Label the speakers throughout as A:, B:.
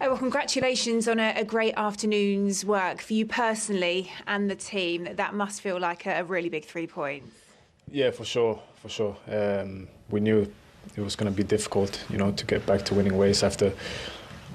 A: Oh, well, congratulations on a great afternoon's work for you personally and the team. That must feel like a really big 3 points.
B: Yeah, for sure, for sure. We knew it was going to be difficult, to get back to winning ways after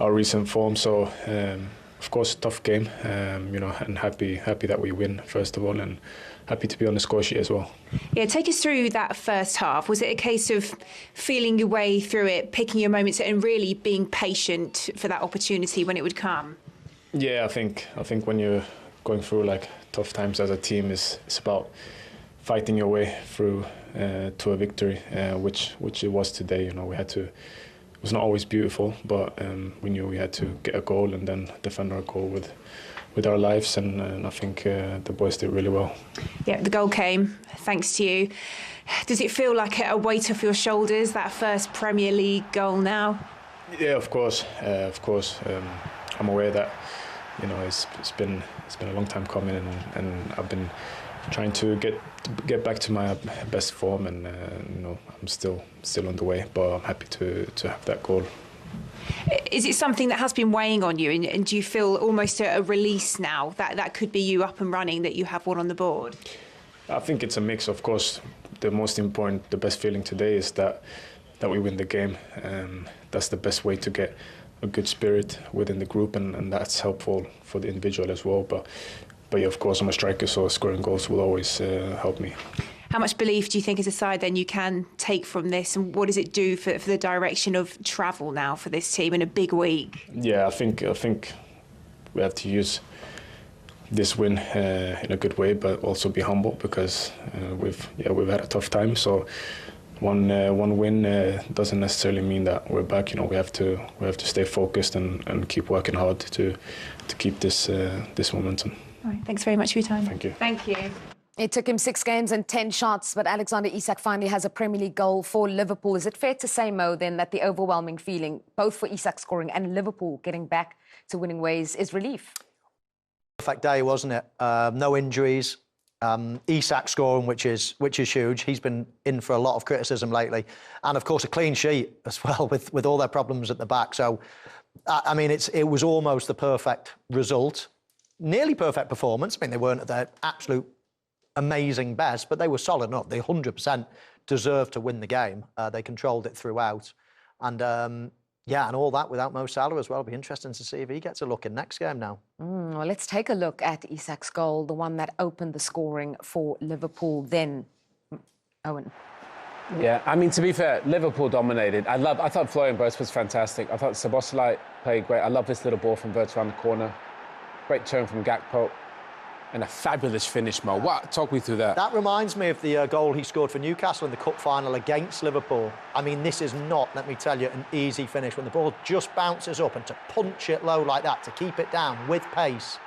B: our recent form. So, of course, tough game, and happy that we win, first of all, and happy to be on the score sheet as well.
A: Yeah, take us through that first half. Was it a case of feeling your way through it, picking your moments, and really being patient for that opportunity when it would come?
B: Yeah, I think when you're going through like tough times as a team, it's about fighting your way through to a victory, which it was today. We had to. It was not always beautiful, but we knew we had to get a goal and then defend our goal with our lives, and I think the boys did really well.
A: Yeah, the goal came thanks to you. Does it feel like a weight off your shoulders, that first Premier League goal now?
B: Yeah, of course. I'm aware that it's been a long time coming, and I've been trying to get back to my best form, and I'm still on the way, but I'm happy to have that goal.
A: Is it something that has been weighing on you, and do you feel almost a release now that could be you up and running, that you have one on the board?
B: I think it's a mix. Of course, the most important, the best feeling today is that we win the game. That's the best way to get a good spirit within the group, and that's helpful for the individual as well. But yeah, of course, I'm a striker, so scoring goals will always help me.
A: How much belief do you think as a side then you can take from this, and what does it do for the direction of travel now for this team in a big week?
B: Yeah, I think we have to use this win in a good way, but also be humble, because we've had a tough time. So one win doesn't necessarily mean that we're back. We have to stay focused and keep working hard to keep this momentum.
A: All right, thanks very much for your time.
B: Thank you.
A: Thank you.
C: It took him 6 games and 10 shots, but Alexander Isak finally has a Premier League goal for Liverpool. Is it fair to say, Mo, then, that the overwhelming feeling, both for Isak scoring and Liverpool getting back to winning ways, is relief?
D: Perfect day, wasn't it? No injuries. Isak scoring, which is huge. He's been in for a lot of criticism lately, and of course a clean sheet as well with all their problems at the back. So, I mean, it was almost the perfect result, nearly perfect performance. I mean, they weren't at their absolute amazing best, but they were solid enough. They 100% deserved to win the game. They controlled it throughout, and and all that without Mo Salah as well. It'll be interesting to see if he gets a look in next game now.
C: Well, let's take a look at Isak's goal, the one that opened the scoring for Liverpool then. Owen.
E: Yeah, I mean, to be fair, Liverpool dominated. I thought Florian Wirtz was fantastic. I thought Szoboszlai played great. I love this little ball from Wirtz around the corner. Great turn from Gakpo. And a fabulous finish, Mo. Talk me through that.
D: That reminds me of the goal he scored for Newcastle in the cup final against Liverpool. I mean, this is not, let me tell you, an easy finish. When the ball just bounces up, and to punch it low like that, to keep it down with pace,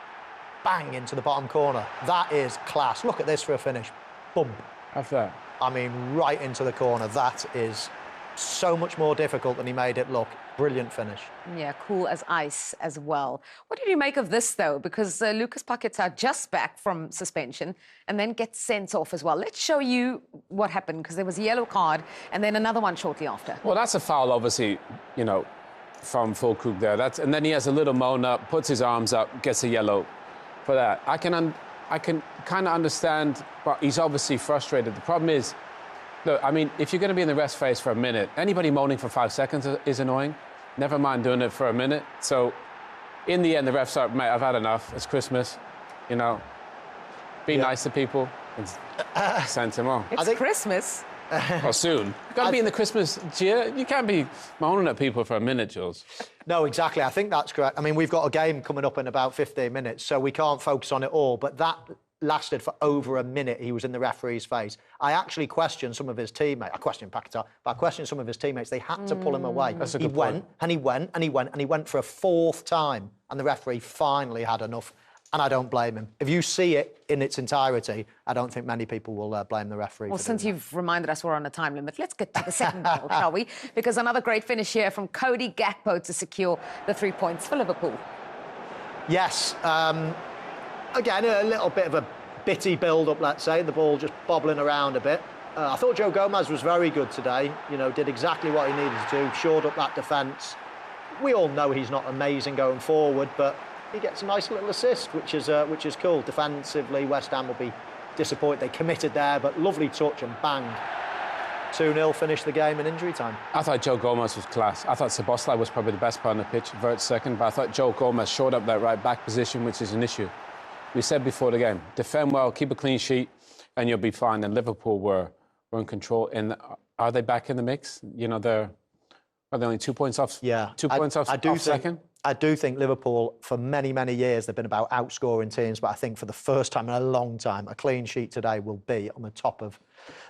D: bang into the bottom corner. That is class. Look at this for a finish. Boom.
E: Have that.
D: I mean, right into the corner. That is so much more difficult than he made it look. Brilliant finish.
C: Yeah, cool as ice as well. What did you make of this, though? Because Lucas Paquetá just back from suspension and then gets sent off as well. Let's show you what happened, because there was a yellow card and then another one shortly after.
E: Well, that's a foul, obviously, from Fulkrug there. And then he has a little moan up, puts his arms up, gets a yellow for that. I can kind of understand, but he's obviously frustrated. The problem is, look, I mean, if you're going to be in the rest phase for a minute, anybody moaning for 5 seconds is annoying. Never mind doing it for a minute. So, in the end, the refs are, mate, I've had enough. It's Christmas, Be nice to people. And send him on.
C: It's Christmas.
E: Or soon. You've got to be in the Christmas cheer. You can't be moaning at people for a minute, Jules.
D: No, exactly. I think that's correct. I mean, we've got a game coming up in about 15 minutes, so we can't focus on it all. But that lasted for over a minute. He was in the referee's face. I actually questioned some of his teammates. I questioned Paquetá, but I questioned some of his teammates. They had to pull him away.
E: That's a
D: he
E: good
D: went,
E: point.
D: and he went, and he went, and he went for a 4th time, and the referee finally had enough. And I don't blame him. If you see it in its entirety, I don't think many people will blame the referee.
C: Well, since you've reminded us we're on a time limit, let's get to the second goal, shall we? Because another great finish here from Cody Gakpo to secure the 3 points for Liverpool.
D: Yes. Again, a little bit of a bitty build-up, let's say. The ball just bobbling around a bit. I thought Joe Gomez was very good today. Did exactly what he needed to do, shored up that defence. we all know he's not amazing going forward, but he gets a nice little assist, which is cool. Defensively, West Ham will be disappointed. They committed there, but lovely touch and bang. 2-0, finished the game in injury time.
E: I thought Joe Gomez was class. I thought Szoboszlai was probably the best player on the pitch, Vert second, but I thought Joe Gomez showed up that right back position, which is an issue. We said before the game, defend well, keep a clean sheet, and you'll be fine. And Liverpool were in control. And are they back in the mix? You know, are they only 2 points off?
D: Yeah.
E: 2 points off second?
D: I do think Liverpool, for many, many years, they've been about outscoring teams, but I think for the first time in a long time, a clean sheet today will be on the top of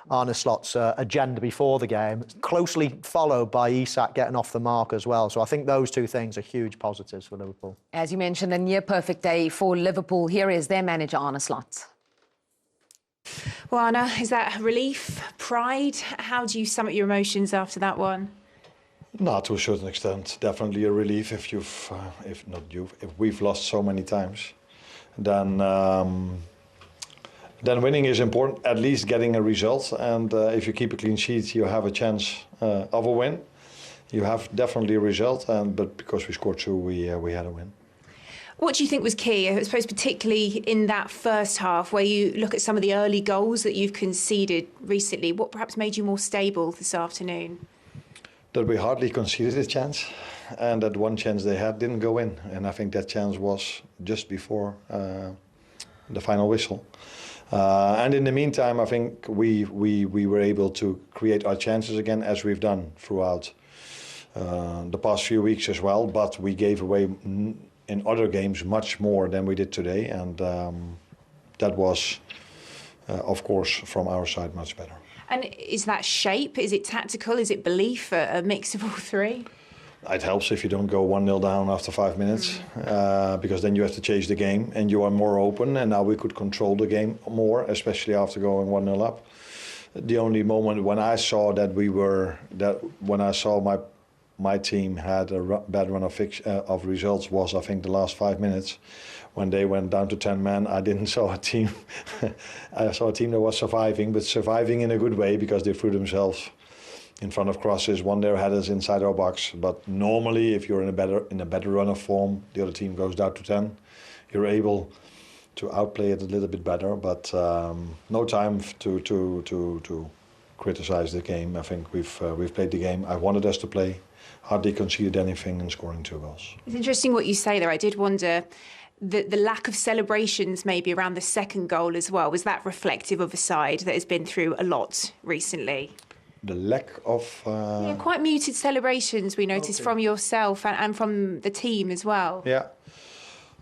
D: Arne Slot's agenda before the game, closely followed by Isak getting off the mark as well. So I think those two things are huge positives for Liverpool.
C: As you mentioned, a near-perfect day for Liverpool. Here is their manager, Arne Slot.
A: Well, Anna, is that relief, pride? How do you sum up your emotions after that one?
F: No, to a certain extent, definitely a relief. If we've lost so many times, then winning is important. At least getting a result, and if you keep a clean sheet, you have a chance of a win. You have definitely a result, but because we scored two, we had a win.
A: What do you think was key? I suppose particularly in that first half, where you look at some of the early goals that you've conceded recently. What perhaps made you more stable this afternoon?
F: That we hardly conceded a chance, and that one chance they had didn't go in, and I think that chance was just before the final whistle. And in the meantime, I think we were able to create our chances again, as we've done throughout the past few weeks as well. But we gave away in other games much more than we did today, and that was, of course, from our side much better.
A: And is that shape? Is it tactical? Is it belief? A mix of all three?
F: It helps if you don't go 1-0 down after 5 minutes, because then you have to chase the game and you are more open. And now we could control the game more, especially after going 1-0 up. The only moment when I saw when I saw my team had a bad run of results was, I think, the last 5 minutes. When they went down to 10 men, I didn't saw a team. I saw a team that was surviving, but surviving in a good way, because they threw themselves in front of crosses, won their headers inside our box. But normally, if you're in a better run of form, the other team goes down to 10. You're able to outplay it a little bit better, but no time to criticize the game. I think we've played the game I wanted us to play. Hardly conceded anything and scoring 2 goals.
A: It's interesting what you say there. I did wonder the lack of celebrations maybe around the second goal as well. Was that reflective of a side that has been through a lot recently?
F: The lack of...
A: quite muted celebrations we noticed from yourself and from the team as well.
F: Yeah.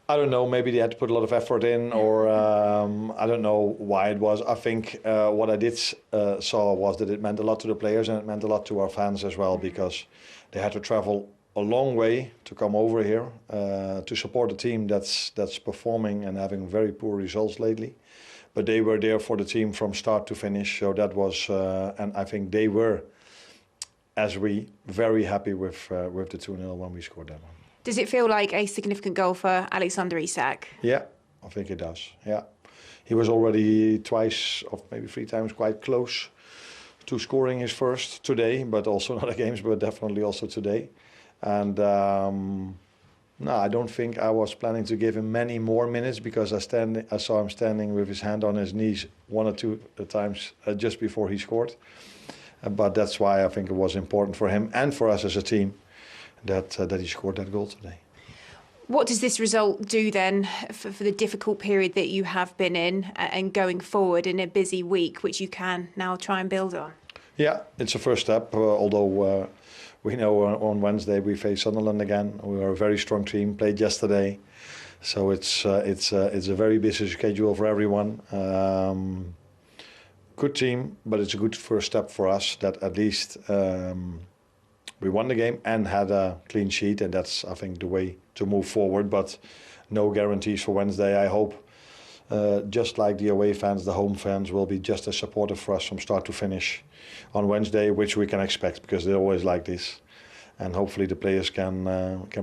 F: I don't know, maybe they had to put a lot of effort in, or I don't know why it was. I think what I did saw was that it meant a lot to the players, and it meant a lot to our fans as well, because they had to travel a long way to come over here to support a team that's performing and having very poor results lately. But they were there for the team from start to finish, so that was, and I think they were, as we, very happy with the 2-0 when we scored that one.
A: Does it feel like a significant goal for Alexander Isak?
F: Yeah, I think it does, yeah. He was already twice, or maybe 3 times, quite close to scoring his first today, but also in other games, but definitely also today. And no, I don't think I was planning to give him many more minutes, because I saw him standing with his hand on his knees 1 or 2 times just before he scored. But that's why I think it was important for him and for us as a team that he scored that goal today.
A: What does this result do then for the difficult period that you have been in and going forward in a busy week, which you can now try and build on?
F: Yeah, it's a first step, although we know on Wednesday we face Sunderland again. We are a very strong team, played yesterday. So it's a very busy schedule for everyone. Good team, but it's a good first step for us that at least we won the game and had a clean sheet, and that's, I think, the way to move forward. But no guarantees for Wednesday. I hope, just like the away fans, the home fans will be just as supportive for us from start to finish on Wednesday, which we can expect, because they're always like this. And hopefully the players can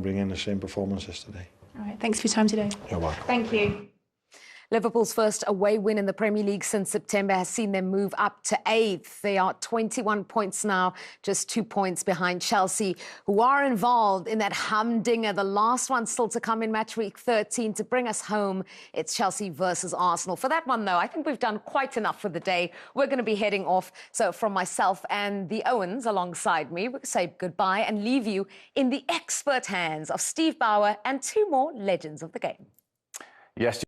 F: bring in the same performance as today.
A: All right, thanks for your time today.
F: You're welcome.
A: Thank you.
C: Liverpool's first away win in the Premier League since September has seen them move up to 8th. They are 21 points now, just 2 points behind Chelsea, who are involved in that humdinger. The last one still to come in match week 13 to bring us home. It's Chelsea versus Arsenal. For that one, though, I think we've done quite enough for the day. We're going to be heading off. So from myself and the Owens alongside me, we'll say goodbye and leave you in the expert hands of Steve Bauer and 2 more legends of the game.
G: Yes.